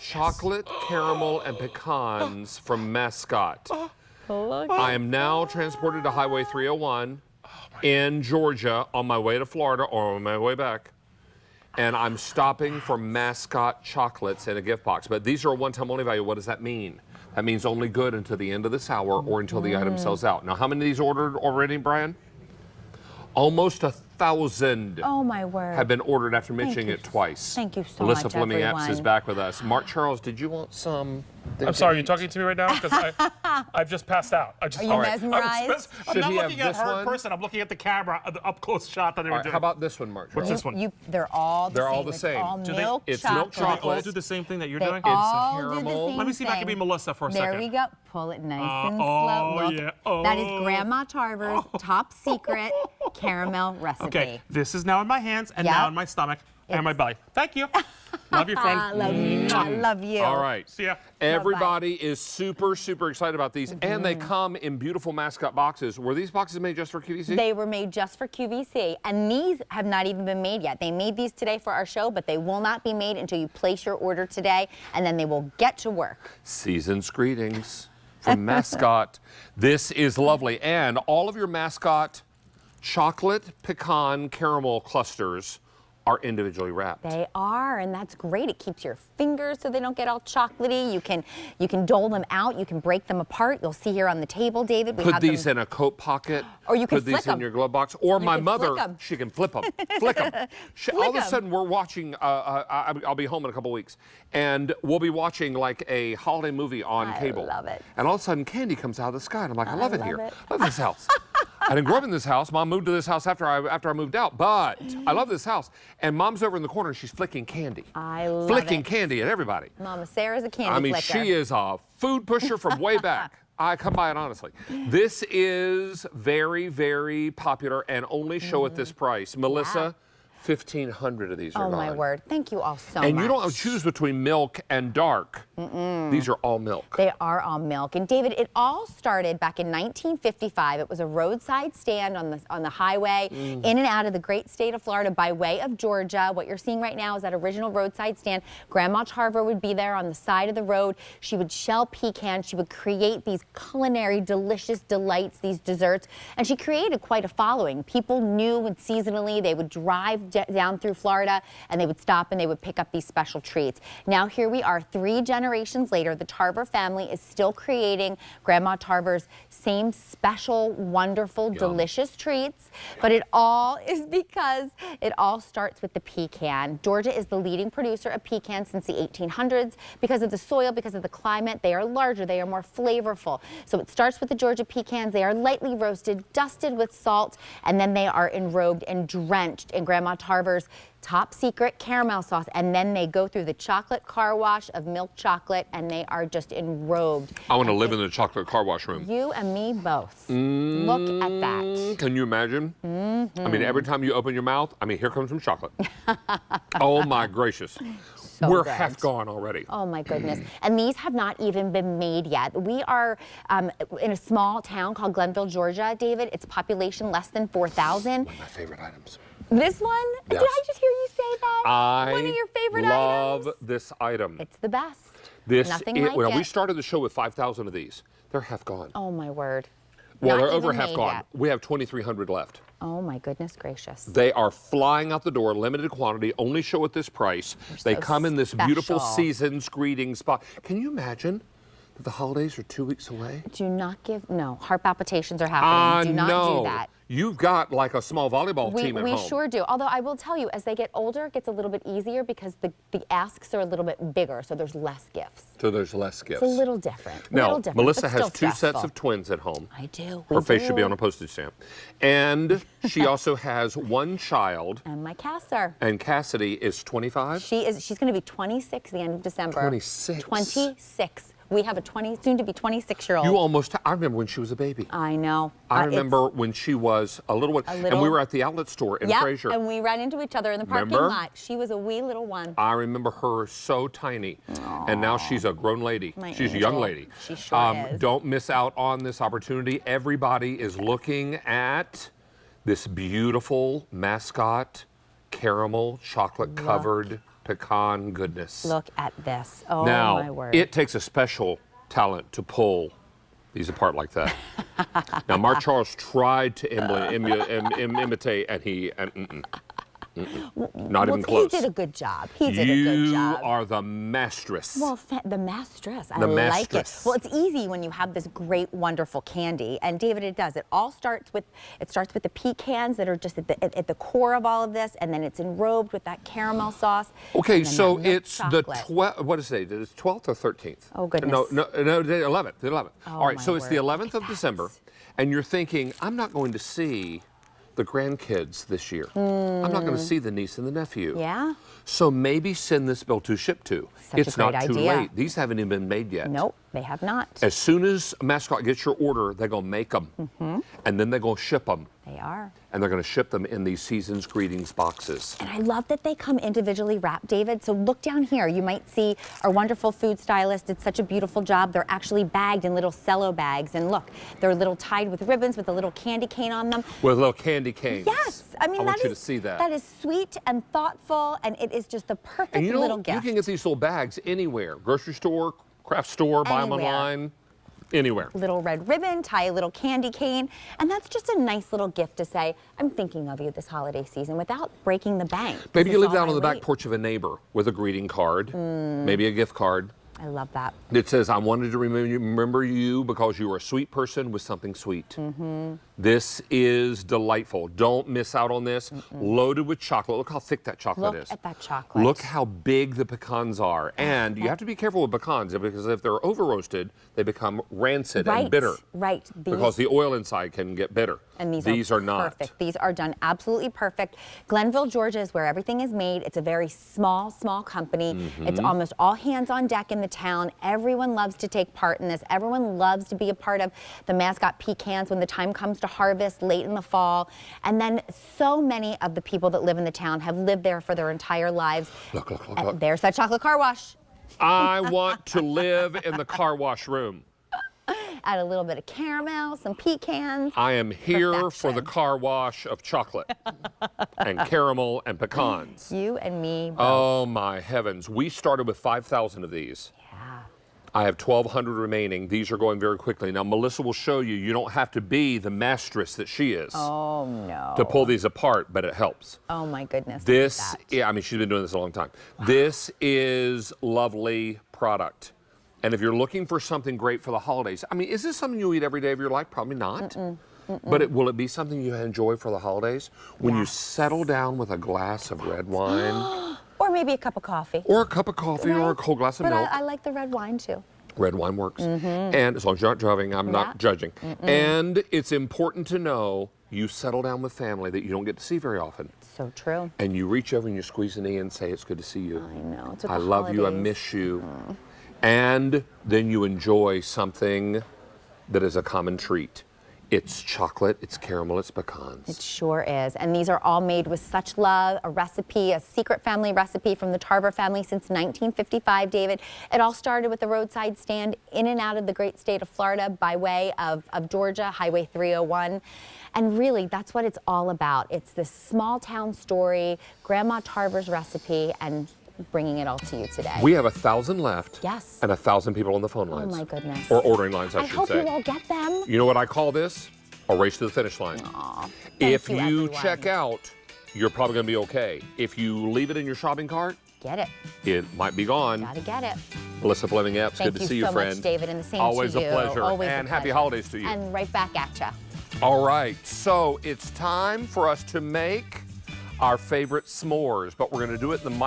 Chocolate, caramel, and pecans from Mascot. I am now transported to Highway 301 in Georgia on my way to Florida or on my way back. And I'm stopping for Mascot chocolates in a gift box. But these are a one-time only value. What does that mean? That means only good until the end of this hour or until the item sells out. Now, how many of these ordered already, Brian? Almost 1,000. Oh, my word. Have been ordered after mentioning it twice. Thank you so much, Melissa Fleming Epps everyone. is back with us. Mark Charles, did you want some? I'm sorry, you're talking to me right now? Because I've just passed out. Are you mesmerized? I'm not looking at her in person. I'm looking at the camera, the up-close shot that they were doing. How about this one, Mark? What's this one? They're all the same. They're all the same. It's all milk It's chocolate. milk chocolate. Do they all do the same thing that you're doing? All do the caramel. same Let me see if I can be thing. Melissa for a second. There we go. Pull it nice and oh, slow. Look, yeah. that is Grandma Tarver's top secret caramel recipe. Okay, this is now in my hands and Yep. now in my stomach and my belly. Thank you. Love you, friend. Love you. I love you. All right. See ya. Everybody is super, super excited about these, and they come in beautiful Mascot boxes. Were these boxes made just for QVC? They were made just for QVC, and these have not even been made yet. They made these today for our show, but they will not be made until you place your order today, and then they will get to work. Season's greetings from Mascot. This is lovely, and all of your Mascot chocolate, pecan, caramel clusters are individually wrapped. They are, and that's great. It keeps your fingers so they don't get all chocolatey. You can dole them out. You can break them apart. You'll see here on the table, David. We Put have these them. in a coat pocket. Or you can put these flick in 'em. your glove box. Or my can mother, flick 'em. she can flip them. Flick them. All of a Flick 'em. sudden, we're watching. I'll be home in a couple weeks, and we'll be watching like a holiday movie on cable. I love it. And all of a sudden, candy comes out of the sky, and I'm like, I love it here. it. I love this house. I didn't grow up in this house. Mom moved to this house after I moved out, but I love this house. And Mom's over in the corner, and she's flicking candy. I love Flicking it. candy at everybody. Mama Sarah's a candy I mean, flicker. she is a food pusher from way back. I come by it honestly. This is very, very popular and only show at this price. Melissa, 1,500 of these are Oh, gone. my word. Thank you all so much. And you don't choose between milk and dark. These are all milk. They are all milk. And David, it all started back in 1955. It was a roadside stand on the highway in and out of the great state of Florida by way of Georgia. What you're seeing right now is that original roadside stand. Grandma Tarver would be there on the side of the road. She would shell pecans. She would create these culinary delicious delights, these desserts. And she created quite a following. People knew when seasonally they would drive down through Florida and they would stop and they would pick up these special treats. Now here we are 3 generations later. The Tarver family is still creating Grandma Tarver's same special, wonderful, delicious treats. But it all is because it all starts with the pecan. Georgia is the leading producer of pecans since the 1800s. Because of the soil, because of the climate, they are larger, they are more flavorful. So it starts with the Georgia pecans. They are lightly roasted, dusted with salt, and then they are enrobed and drenched in Grandma Tarver's top secret caramel sauce, and then they go through the chocolate car wash of milk chocolate, and they are just enrobed. I want to live in the chocolate car wash room. You and me both. Look at that. Can you imagine? I mean, every time you open your mouth, I mean, here comes some chocolate. Oh my gracious. So We're good. half gone already. Oh my goodness. And these have not even been made yet. We are in a small town called Glenville, Georgia, David. Its population less than 4,000. One of my favorite items. This one? Yes. Did I just hear you say that? One of your favorite love items? this item. It's the best. Nothing like well, it. we started the show with 5,000 of these. They're half gone. Oh my word. Well, Not they're over even half made gone. yet. We have 2,300 left. Oh my goodness gracious. They are flying out the door, limited quantity, only show at this price. They so come in this beautiful special. season's greetings spot. Can you imagine that the holidays are 2 weeks away? Do not give, no, heart palpitations are happening. Do not do that. You've got like a small volleyball team at home. We sure do. Although I will tell you, as they get older, it gets a little bit easier because the asks are a little bit bigger, so there's less gifts. So there's less gifts. It's a little different. Now, Melissa but has still 2 sets stressful. of twins at home. I do. Her face should be on a postage stamp. And she also has 1 child. And my Casser. And Cassidy is 25? She's going to be 26 the end of December. 26? 26. We have a soon to be 26-year-old. You almost, I remember when she was a baby. I know. I remember when she was a little one. And we were at the outlet store in Fraser. And we ran into each other in the parking lot. She was a wee little one. I remember her so tiny. Aww. And now she's a grown lady. She's a young lady. She sure is. Don't miss out on this opportunity. Everybody is looking at this beautiful Mascot caramel chocolate covered pecan goodness. Look at this. Oh, now, my word. it takes a special talent to pull these apart like that. Now, Mark Charles tried to imitate, and he, not even close. He did a good job. He did a good job. You are the mastress. Well, the mastress. I like it. Well, it's easy when you have this great, wonderful candy. And David, it does. It all starts with the pecans that are just at the core of all of this, and then it's enrobed with that caramel sauce. Okay, so it's chocolate. what is it? Is it 12th or 13th? Oh, goodness. No, the 11th. The 11th. Oh, all right, so it's the word. 11th of December, and you're thinking, I'm not going to see the grandkids this year. I'm not going to see the niece and the nephew. Yeah? So maybe send this bill to ship to. Such It's a great not too idea. late. These haven't even been made yet. Nope, they have not. As soon as Mascot gets your order, they're going to make them. And then they're going to ship them. They are. And they're going to ship them in these Season's Greetings boxes. And I love that they come individually wrapped, David. So look down here. You might see our wonderful food stylist did such a beautiful job. They're actually bagged in little cello bags. And look, they're little tied with ribbons with a little candy cane on them. With little candy canes. Yes. I mean, I want you to see that. That is sweet and thoughtful, and it is just the perfect And little gift. you can get these little bags anywhere. Grocery store, craft store, buy them Anywhere. online, anywhere. Little red ribbon, tie a little candy cane, and that's just a nice little gift to say, I'm thinking of you this holiday season without breaking the bank. Maybe This you is live all down I on the back wait. porch of a neighbor with a greeting card, maybe a gift card. I love that. It says, I wanted to remember you because you are a sweet person with something sweet. This is delightful. Don't miss out on this. Loaded with chocolate. Look how thick that chocolate is. Look at that chocolate. Look how big the pecans are. And you have to be careful with pecans because if they're over roasted, they become rancid and bitter. Right. Because the oil inside can get bitter. And these are not. Perfect. These are done absolutely perfect. Glenville, Georgia is where everything is made. It's a very small company. It's almost all hands on deck in the town. Everyone loves to take part in this. Everyone loves to be a part of the Mascot pecans when the time comes to harvest late in the fall. And then so many of the people that live in the town have lived there for their entire lives. Look. And there's that chocolate car wash. I want to live in the car wash room. Add a little bit of caramel, some pecans. I am here for the Perfection. car wash of chocolate and caramel and pecans. You and me both. Oh my heavens. We started with 5,000 of these. Yeah. I have 1,200 remaining. These are going very quickly. Now, Melissa will show you, you don't have to be the mastress that she is Oh, no. to pull these apart, but it helps. Oh, my goodness. This, look at that. yeah, I mean, she's been doing this a long time. This is lovely product. And if you're looking for something great for the holidays, I mean, is this something you eat every day of your life? Probably not. But will it be something you enjoy for the holidays? When you settle down with a glass of red wine. Or maybe a cup of coffee. Or a cup of coffee or a cold glass of but milk. I like the red wine, too. Red wine works. And as long as you're not driving, I'm not judging. And it's important to know you settle down with family that you don't get to see very often. So true. And you reach over and you squeeze a knee and say, it's good to see you. I know. It's with I the love you. I holidays. miss you. And then you enjoy something that is a common treat. It's chocolate, it's caramel, it's pecans. It sure is. And these are all made with such love, a recipe, a secret family recipe from the Tarver family since 1955, David. It all started with the roadside stand in and out of the great state of Florida by way of Georgia, Highway 301. And really, that's what it's all about. It's this small town story, Grandma Tarver's recipe, and bringing it all to you today. We have 1,000 left. Yes. And 1,000 people on the phone Oh lines. my goodness. Or ordering lines, I I should hope say. you all get them. You know what I call this? A race to the finish line. Aw, If thank you everyone. check out, you're probably going to be okay. If you leave it in your shopping cart, Get it. it might be gone. Gotta get it. Melissa Fleming Epps, Thank good to see you, so friend. much, David, and the same Always to you. a pleasure. Always and a happy pleasure. holidays to you. And right back at you. All right, so it's time for us to make our favorite s'mores, but we're going to do it in the microwave.